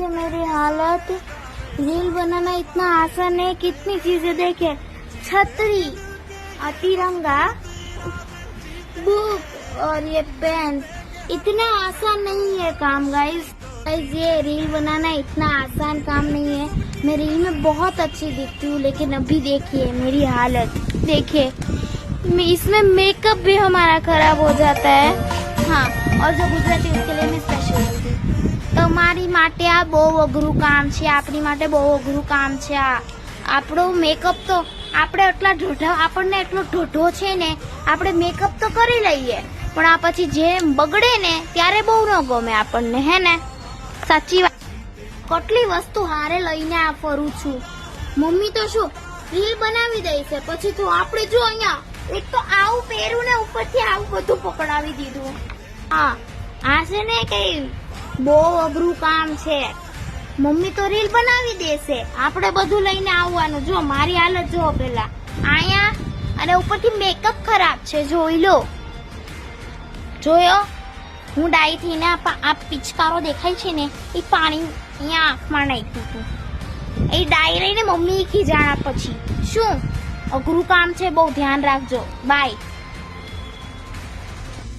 देखिए मेरी हालत। रील बनाना इतना आसान है, कितनी चीजें देखे, छतरी, तिरंगा, बुक और ये पेन, इतना आसान नहीं है काम गाइस। ये रील बनाना इतना आसान काम नहीं है। मैं रील में बहुत अच्छी दिखती हूँ, लेकिन अभी देखिए मेरी हालत, देखिए इसमें मेकअप भी हमारा खराब हो जाता है। हाँ, और जो गुजराती उसके लिए मैं स्पेशल बोलती हूँ। તમારી માટે આ બહુ અઘરું કામ છે, આપણી માટે બહુ અઘરું કામ છે આ આપણો મેકઅપ। તો આપણે એટલા ઢોઢા, આપણને એટલો ઢોઢો છે ને, આપણે મેકઅપ તો કરી લઈએ, પણ આ પછી જે બગડે ને ત્યારે બહુ ન ગમે આપણને, હે ને? સાચી વાત। કેટલી વસ્તુ હારે લઈને આ ફરું છું। મમ્મી તો શું રીલ બનાવી દે છે, પછી તો આપણે જો અહીંયા એક તો આવું પહેરું ને ઉપરથી આવું બધું પકડાવી દીધું। હા, આ છે ને કઈ બહુ અઘરું કામ છે। મમ્મી તો રીલ બનાવી દેશે, આપણે બધું લઈને આવવાનું। જો મારી હાલત જો પેલા અહીંયા, અને ઉપરથી મેકઅપ ખરાબ છે, જોઈ લો, જોયો? હું ડાઈ થઈને આ પિચકારો દેખાય છે ને, એ પાણી અહીંયા આંખમાં નાખ્યું હતું, એ ડાઈ રહીને મમ્મી ખીજાણા। પછી શું અઘરું કામ છે, બહુ ધ્યાન રાખજો। બાય।